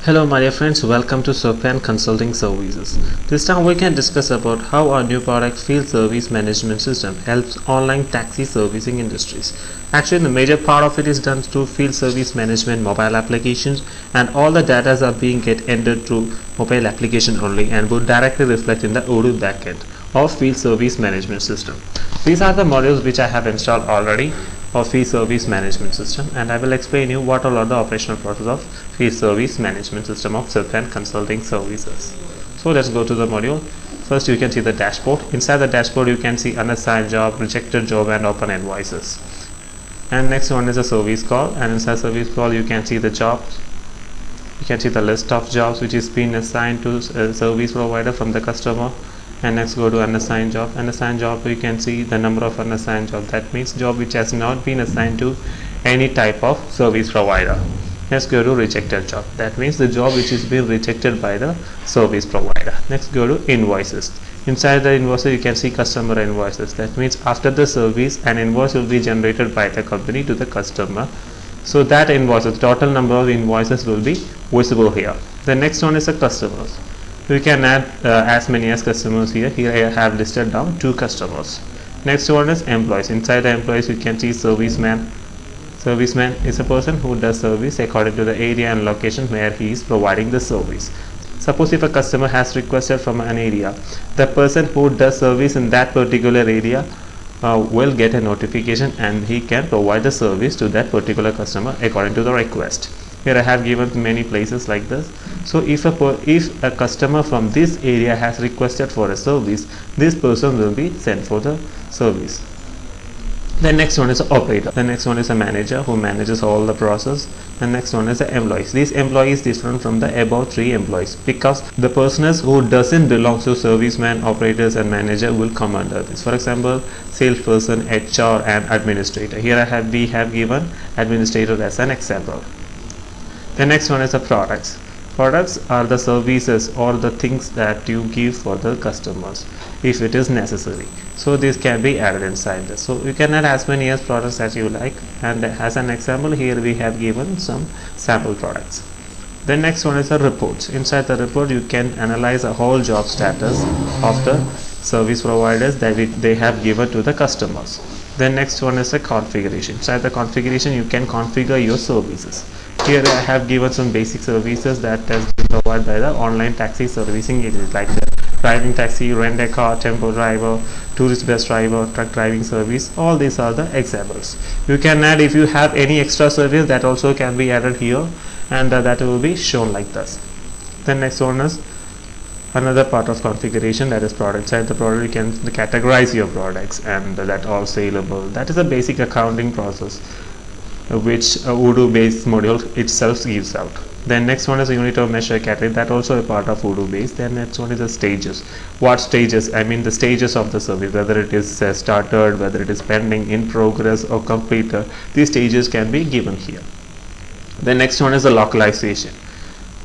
Hello my dear friends, welcome to serviceman consulting services. This time we can discuss about how our new product field service management system helps online taxi servicing industries. Actually the major part of it is done through field service management mobile applications, and all the data are being entered through mobile application only and would directly reflect in the Odoo backend of field service management system. These are the modules which I have installed already of field service management system, and I will explain you what all are the operational process of field service management system of serviceman consulting services. So let's go to the module. First you can see the dashboard. Inside the dashboard you can see unassigned job, rejected job and open invoices. And next one is a service call, and inside service call you can see the jobs. You can see the list of jobs which is being assigned to a service provider from the customer. And next go to unassigned job. Unassigned job, you can see the number of unassigned job, that means job which has not been assigned to any type of service provider. Next go to rejected job, that means the job which is being rejected by the service provider. Next go to invoices. Inside the invoices you can see customer invoices, that means after the service an invoice will be generated by the company to the customer. So that invoices, total number of invoices will be visible here. The next one is the customers. We can add as many as customers here. Here I have listed down 2 customers. Next one is employees. Inside the employees you can see serviceman. Serviceman is a person who does service according to the area and location where he is providing the service. Suppose if a customer has requested from an area, the person who does service in that particular area will get a notification and he can provide the service to that particular customer according to the request. Here I have given many places like this. So if a customer from this area has requested for a service, this person will be sent for the service. The next one is an operator. The next one is a manager who manages all the process. The next one is the employees. These employees different from the above 3 employees because the persons who doesn't belong to serviceman, operators and manager will come under this. For example, salesperson, HR and administrator. Here we have given administrator as an example. The next one is the products. Products are the services or the things that you give for the customers if it is necessary. So this can be added inside this. So you can add as many as products as you like, and as an example here we have given some sample products. The next one is the reports. Inside the report you can analyze a whole job status of the service providers that they have given to the customers. The next one is the configuration. Inside the configuration you can configure your services. Here I have given some basic services that has been provided by the online taxi servicing agencies like the driving taxi, rent a car, tempo driver, tourist bus driver, truck driving service. All these are the examples. You can add, if you have any extra service, that also can be added here, and that will be shown like this. The next one is another part of configuration, that is product. Inside the product you can categorize your products and that all saleable. That is a basic accounting process which a Odoo based module itself gives out. Then next one is a unit of measure category, that also a part of Odoo base. Then next one is the stages. What stages? I mean the stages of the service, whether it is started, whether it is pending, in progress or completed. These stages can be given here. The next one is the localization.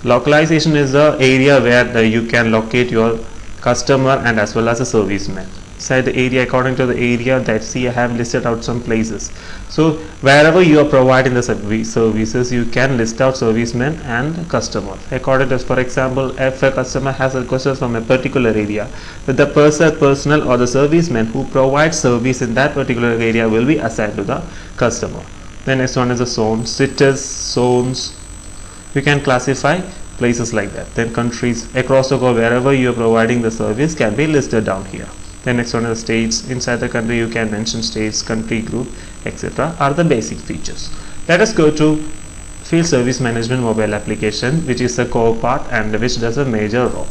Localization is the area where you can locate your customer and as well as a serviceman. Inside the area, according to the area, that see I have listed out some places. So wherever you are providing the services, you can list out servicemen and customers according to, for example, if a customer has a request from a particular area, the personnel or the serviceman who provides service in that particular area will be assigned to the customer. The next one is the zones, cities, zones. You can classify places like that. Then countries across the globe, wherever you are providing the service can be listed down here. The next one is states. Inside the country you can mention states, country group, etc. are the basic features. Let us go to field service management mobile application, which is the core part and which does a major role.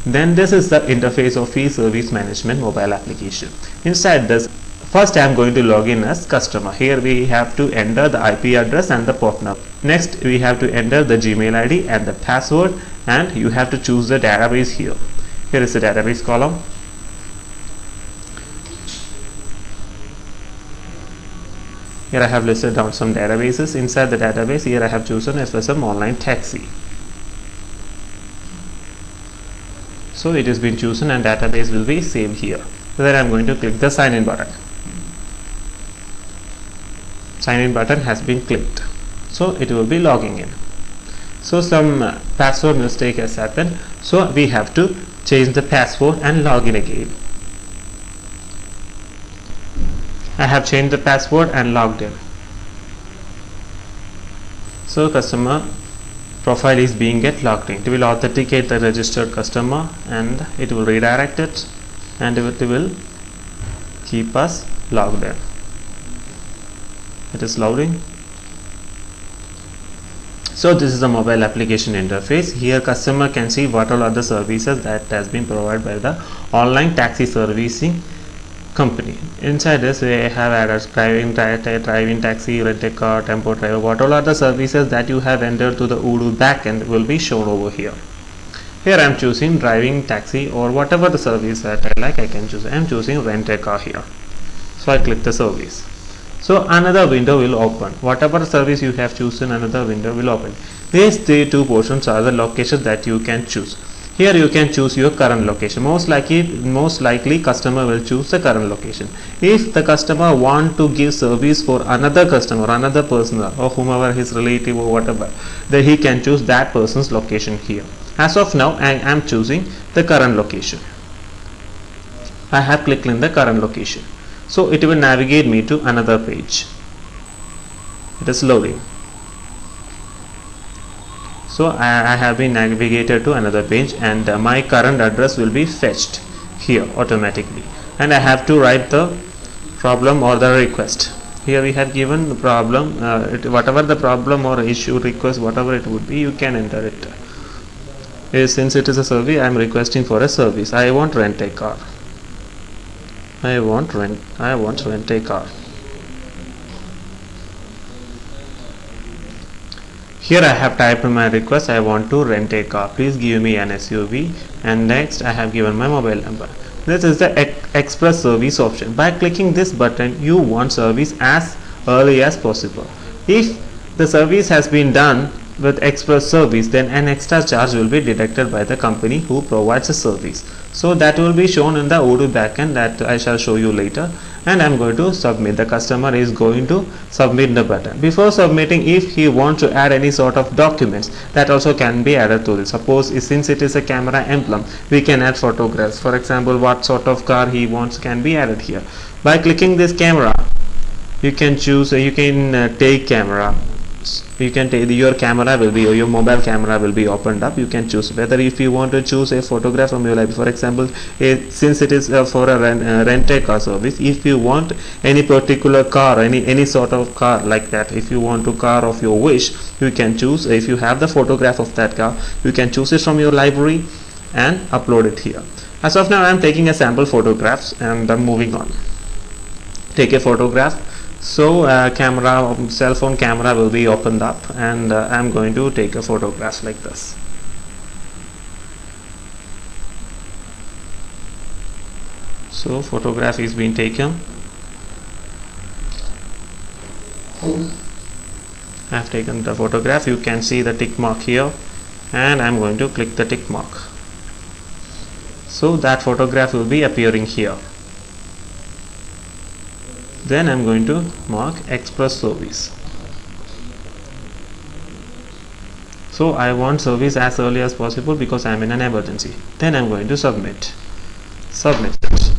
Then this is the interface of field service management mobile application. Inside this, first I am going to log in as customer. Here we have to enter the IP address and the port number. Next we have to enter the Gmail ID and the password, and you have to choose the database here. Here is the database column. Here I have listed down some databases. Inside the database, here I have chosen FSM Online Taxi. So it has been chosen and database will be saved here. Then I am going to click the sign in button. Sign in button has been clicked. So it will be logging in. So some password mistake has happened, so we have to change the password and log in again. I have changed the password and logged in. So customer profile is being logged in. It will authenticate the registered customer and it will redirect it and it will keep us logged in. It is loading. So this is the mobile application interface. Here customer can see what all are the services that has been provided by the online taxi servicing company. Inside this we have added driving taxi, rent a car, tempo driver. What all are the services that you have entered to the Odoo backend will be shown over here. Here I am choosing driving taxi or whatever the service that I like, I can choose. I am choosing rent a car here. So I click the service. So another window will open. Whatever service you have chosen, another window will open. These two portions are the locations that you can choose. Here you can choose your current location. Most likely customer will choose the current location. If the customer want to give service for another customer, another person or whomever his relative or whatever, then he can choose that person's location here. As of now I am choosing the current location. I have clicked in the current location. So it will navigate me to another page. It is loading. So I have been navigated to another page and my current address will be fetched here automatically, and I have to write the problem or the request. Here we have given the problem, whatever the problem or issue request, whatever it would be, you can enter it. Since it is a survey, I am requesting for a service. I want rent a car. I want rent a car. Here I have typed my request. I want to rent a car. Please give me an SUV. And next I have given my mobile number. This is the express service option. By clicking this button, you want service as early as possible. If the service has been done with express service, then an extra charge will be deducted by the company who provides the service. So that will be shown in the Odoo backend that I shall show you later. And I am going to submit. The customer is going to submit the button. Before submitting, if he wants to add any sort of documents, that also can be added to this. Suppose since it is a camera emblem, we can add photographs. For example, what sort of car he wants can be added here. By clicking this camera, you can choose, you can take camera. You can take your camera will be, or your mobile camera will be opened up. You can choose whether if you want to choose a photograph from your library. For example, since it is for a rent a car service, if you want any particular car, any sort of car like that, if you want to car of your wish, you can choose. If you have the photograph of that car, you can choose it from your library and upload it here. As of now I am taking a sample photographs and I'm moving on. Take a photograph. So cell phone camera will be opened up and I am going to take a photograph like this. So photograph is being taken. I have taken the photograph. You can see the tick mark here and I am going to click the tick mark. So that photograph will be appearing here. Then I am going to mark express service. So I want service as early as possible because I am in an emergency. Then I am going to submit. Submit it.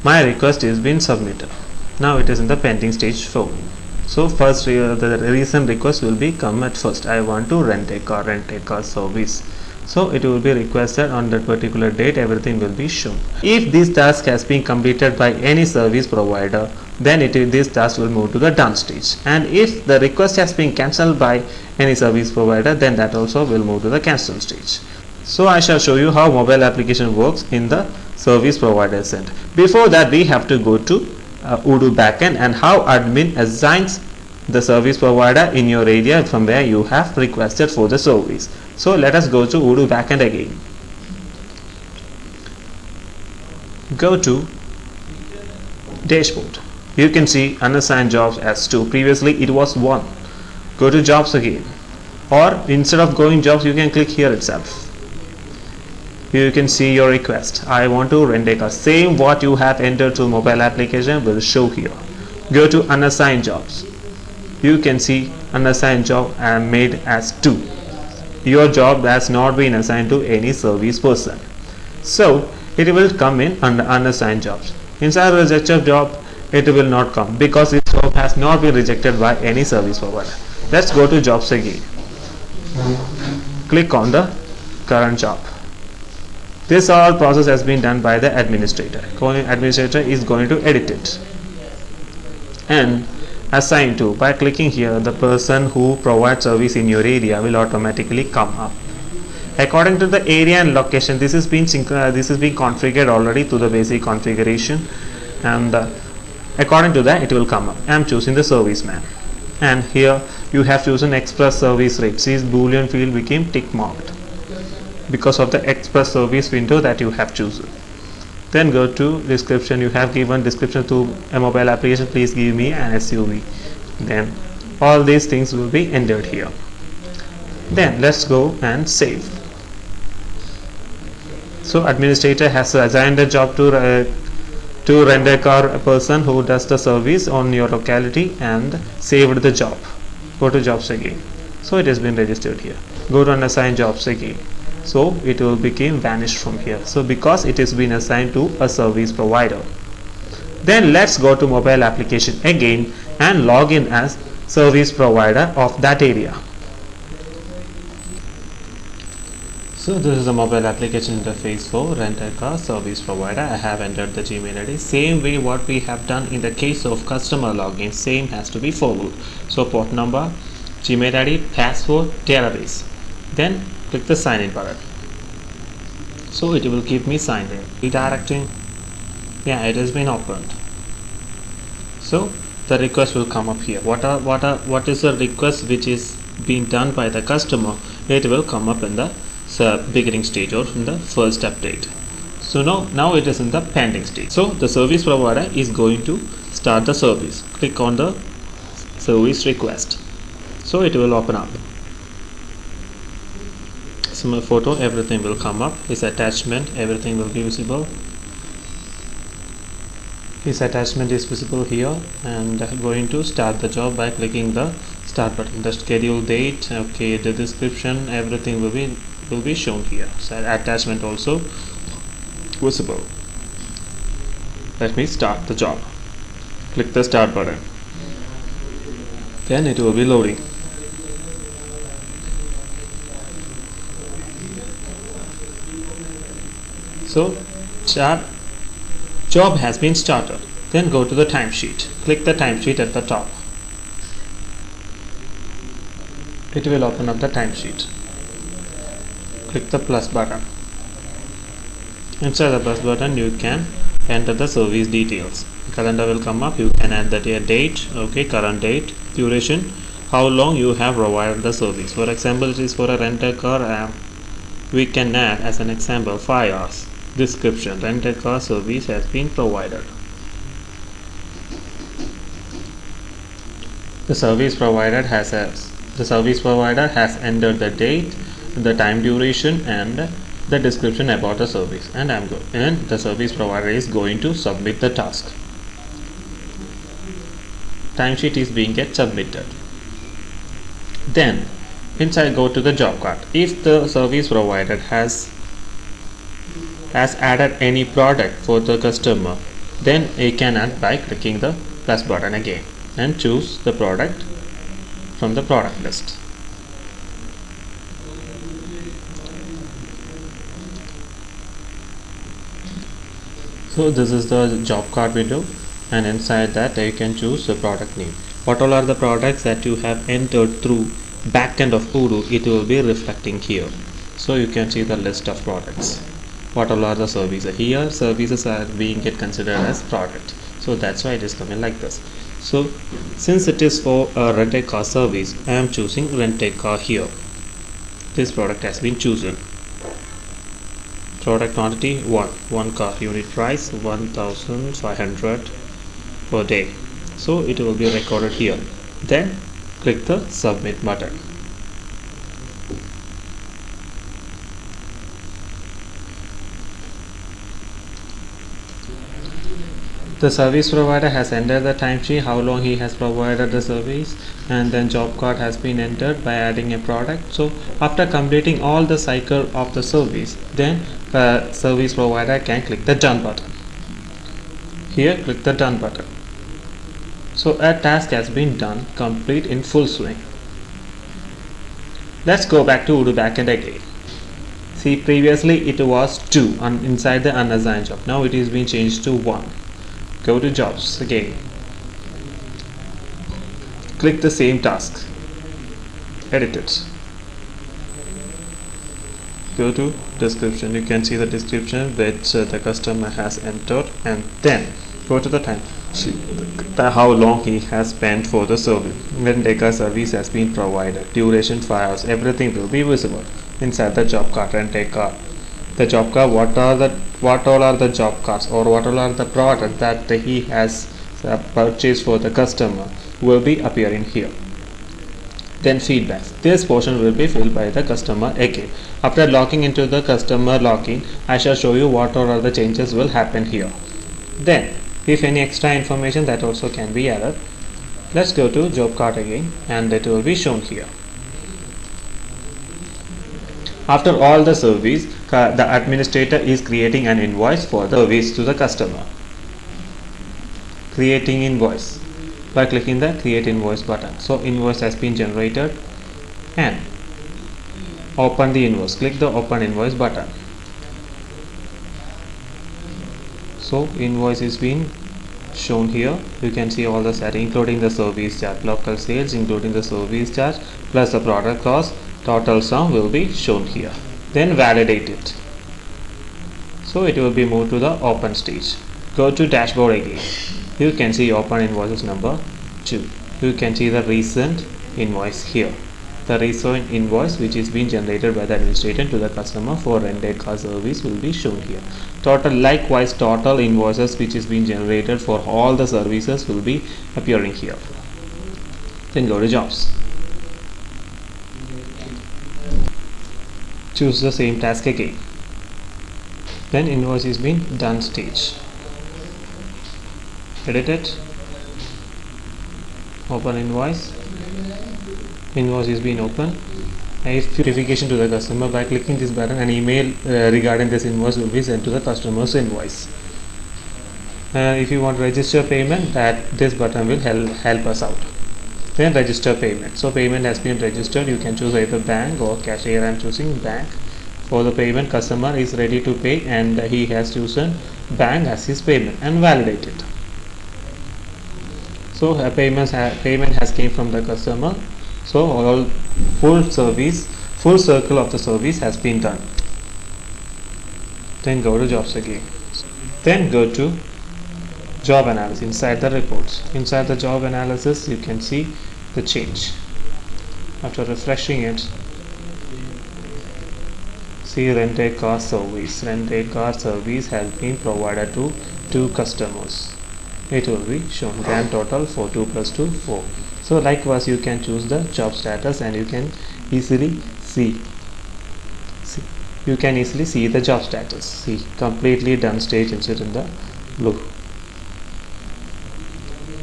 My request is been submitted. Now it is in the pending stage 4. So first the recent request will be come at first. I want to rent a car service. So it will be requested on that particular date, everything will be shown. If this task has been completed by any service provider, then this task will move to the done stage. And if the request has been cancelled by any service provider, then that also will move to the cancel stage. So I shall show you how mobile application works in the service provider end. Before that, we have to go to Odoo backend and how admin assigns the service provider in your area from where you have requested for the service. So let us go to Odoo backend again. Go to dashboard. You can see unassigned jobs as 2. Previously it was 1. Go to jobs again, or instead of going jobs you can click here itself. Here you can see your request. I want to rent a car. Same what you have entered to mobile application will show here. Go to unassigned jobs. You can see unassigned job and made as 2. Your job has not been assigned to any service person. So it will come in under unassigned jobs. Inside rejected job, it will not come because this job has not been rejected by any service provider. Let's go to jobs again. Click on the current job. This all process has been done by the administrator. Administrator is going to edit it and assign to. By clicking here, the person who provides service in your area will automatically come up. According to the area and location, this is being configured already to the basic configuration, and according to that it will come up. I am choosing the serviceman, and here you have chosen express service rate. See, boolean field became tick marked because of the express service window that you have chosen. Then go to description. You have given description to a mobile application. Please give me an SUV. Then all these things will be entered here. Then let's go and save. So administrator has assigned a job to rent a car person who does the service on your locality and saved the job. Go to jobs again. So it has been registered here. Go to unassigned jobs again. So it will become vanished from here. So because it has been assigned to a service provider. Then let's go to mobile application again and log in as service provider of that area. So this is the mobile application interface for rent a car service provider. I have entered the Gmail ID. Same way what we have done in the case of customer login, same has to be followed. So port number, Gmail ID, password, database. Then click the sign in button. So it will keep me signed in. Redirecting. Yeah, it has been opened. So the request will come up here. What is the request which is being done by the customer? It will come up in the beginning stage or in the first update. So now it is in the pending stage. So the service provider is going to start the service. Click on the service request. So it will open up. So my photo, everything will come up. His attachment, everything will be visible. His attachment is visible here, and going to start the job by clicking the start button. The schedule date, okay, the description, everything will be shown here. So attachment also visible. Let me start the job. Click the start button. Then it will be loading. So job has been started. Then go to the timesheet. Click the timesheet at the top. It will open up the timesheet. Click the plus button. Inside the plus button you can enter the service details. Calendar will come up. You can add the date, okay, current date, duration, how long you have provided the service. For example, it is for a rent-a car. We can add as an example 5 hours. Description: rent-a car service has been provided. The service provider has entered the date, the time duration, and the description about the service, and the service provider is going to submit the task. Timesheet is being submitted. Then inside, go to the job card. If the service provider has added any product for the customer, then he can add by clicking the plus button again and choose the product from the product list. So this is the job card window, and inside that you can choose the product name. What all are the products that you have entered through backend of Odoo, it will be reflecting here. So you can see the list of products. What all are the services? Here services are being considered as product, so that's why it is coming like this. So since it is for a rent-a-car service, I am choosing rent-a-car here. This product has been chosen. Product quantity 1 car, unit price 1500 per day. So it will be recorded here. Then click the submit button. The service provider has entered the timesheet, how long he has provided the service, and then job card has been entered by adding a product. So after completing all the cycle of the service, then the service provider can click the done button. Here click the done button. So a task has been done, complete in full swing. Let's go back to Odoo backend again. See, previously it was 2 inside the unassigned job. Now it is being changed to 1. Go to jobs again. Click the same task. Edit it. Go to description. You can see the description which the customer has entered, and then go to the time. See how long he has spent for the service. When data service has been provided, duration, files, everything will be visible inside the job card and data. The job card, what all are the job cards, or what all are the products that he has purchased for the customer will be appearing here. Then feedback. This portion will be filled by the customer again. After logging into the customer login, I shall show you what all are the changes will happen here. Then if any extra information, that also can be added. Let's go to job card again, and it will be shown here. After all the service, the administrator is creating an invoice for the service to the customer. Creating invoice by clicking the create invoice button. So invoice has been generated, and open the invoice. Click the open invoice button. So invoice is being shown here. You can see all the settings, including the service charge, local sales, including the service charge plus the product cost. Total sum will be shown here. Then validate it. So it will be moved to the open stage. Go to dashboard again. You can see open invoices number 2. You can see the recent invoice here. The recent invoice which is being generated by the administrator to the customer for rented car service will be shown here. Likewise, total invoices which is being generated for all the services will be appearing here. Then go to jobs. Choose the same task again. Then invoice is being done stage. Edit it. Open invoice. Invoice is being opened. If notification to the customer, by clicking this button, an email regarding this invoice will be sent to the customer's invoice. If you want to register payment, that this button will help us out. Then register payment. So payment has been registered. You can choose either bank or cash. Here I am choosing bank. For the payment, customer is ready to pay, and he has chosen bank as his payment, and validate it. So payment has came from the customer. So all full circle of the service has been done. Then go to jobs again. Then go to job analysis. Inside the reports, inside the job analysis, you can see the change. After refreshing it, see rented car service. Rented car service has been provided to 2 customers. It will be shown grand total for 2 plus 2 4. So likewise, you can choose the job status, and you can easily see the job status. See, completely done stage instead in the blue.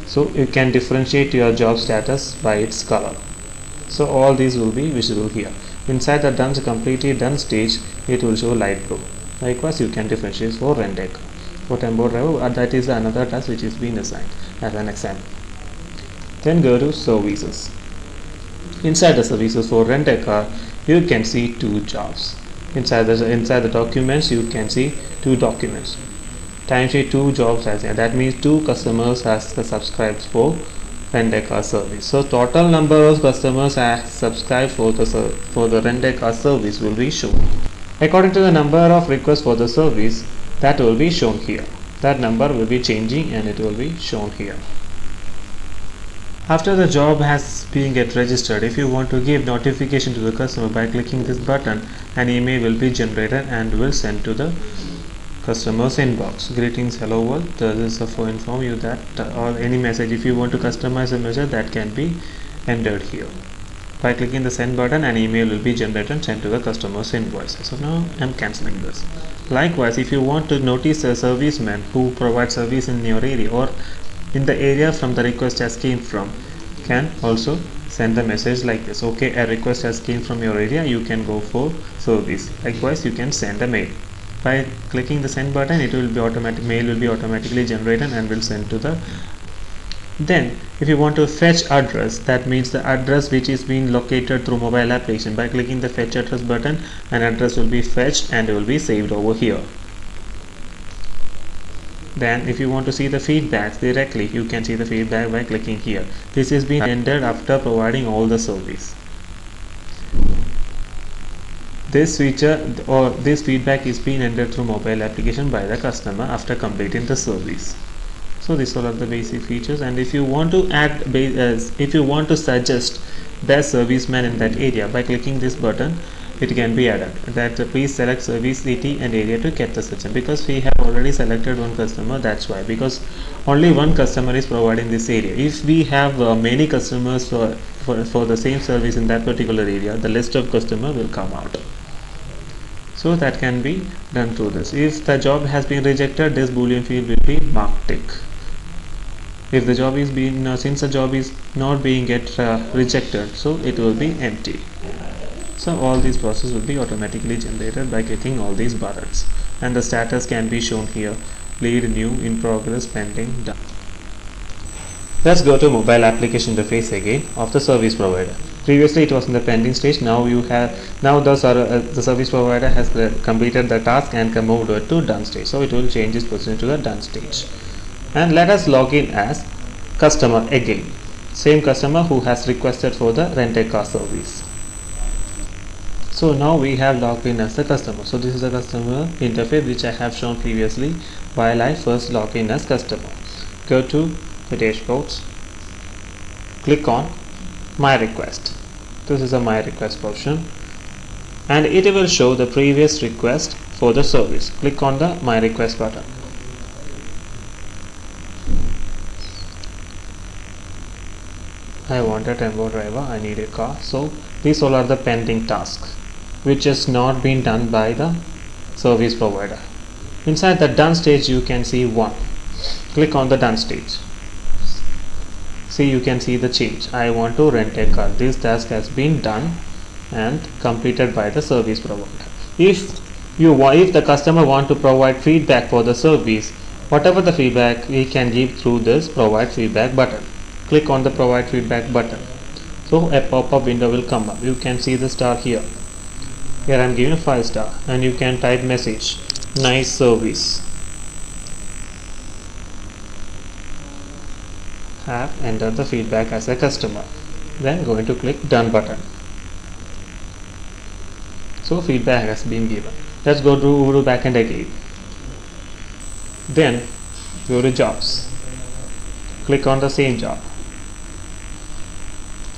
So you can differentiate your job status by its color. So all these will be visible here. Inside the completely done stage, it will show light blue. Likewise, you can differentiate for rented car. For tempo driver, that is another task which is being assigned as an example. Then go to services. Inside the services for rented car, you can see 2 jobs. Inside the documents, you can see 2 documents. Timesheet 2 jobs as that means 2 customers has subscribed for rented car service. So total number of customers has subscribed for the rented car service will be shown. According to the number of requests for the service, that will be shown here. That number will be changing, and it will be shown here. After the job has been registered, if you want to give notification to the customer, by clicking this button, an email will be generated and will send to the customer's inbox. Greetings, hello world. This is for inform you that or any message. If you want to customize a message, that can be entered here. By clicking the send button, an email will be generated and sent to the customer's invoice. So now I'm cancelling this. Likewise, if you want to notice a serviceman who provides service in your area or in the area from the request has came from, can also send the message like this. Okay, a request has came from your area, you can go for service. Likewise, you can send a mail. By clicking the send button, it will be mail will be automatically generated and will send to the. Then if you want to fetch address, that means the address which is being located through mobile application, by clicking the fetch address button, an address will be fetched and it will be saved over here. Then if you want to see the feedbacks directly, you can see the feedback by clicking here. This is being entered after providing all the service. This feature or this feedback is being entered through mobile application by the customer after completing the service. So these are the basic features, and if you want to add if you want to suggest best serviceman in that area, by clicking this button it can be added that please select service city and area to get the suggestion, because we have already selected one customer. That's why, because only one customer is providing this area. If we have many customers for the same service in that particular area, the list of customer will come out. So that can be done through this. If the job has been rejected, this boolean field will be marked tick. If the job is being since the job is not being rejected, so it will be empty. So all these processes will be automatically generated by clicking all these buttons, and the status can be shown here: lead, new, in progress, pending, done. Let's go to mobile application interface again of the service provider. Previously it was in the pending stage. Now the service provider has completed the task and moved to done stage. So it will change its position to the done stage. And let us log in as customer again. Same customer who has requested for the rent-a-car service. So now we have logged in as the customer. So this is the customer interface which I have shown previously while I first log in as customer. Go to the dashboards, click on my request. This is a my request option, and it will show the previous request for the service. Click on the my request button. I want a tempo driver, I need a car. So these all are the pending tasks which has not been done by the service provider. Inside the done stage you can see one. Click on the done stage. See, you can see the change. I want to rent a car. This task has been done and completed by the service provider. If the customer want to provide feedback for the service, whatever the feedback he can give through this provide feedback button. Click on the provide feedback button. So a pop-up window will come up. You can see the star here. Here I am giving a 5 star, and you can type message, nice service. Have entered the feedback as a customer. Then going to click done button. So feedback has been given. Let's go to backend again. Then go to jobs. Click on the same job.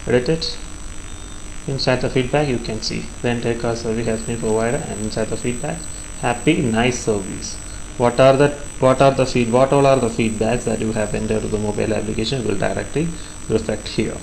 Edit it. Inside the feedback you can see rent-a-car service has been provided, and inside the feedback, happy nice service. What all are the feedbacks that you have entered to the mobile application will directly reflect here.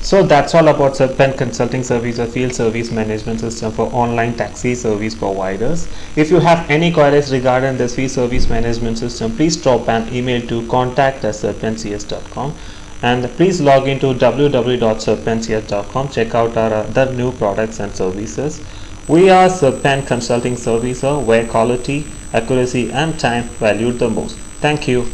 So that's all about Serpent Consulting Service, a field service management system for online taxi service providers. If you have any queries regarding this field service management system, please drop an email to contact@serpentcs.com, and please log into www.serpentcs.com. check out our other new products and services. We are Serpent Consulting Service, where quality, accuracy and time valued the most. Thank you.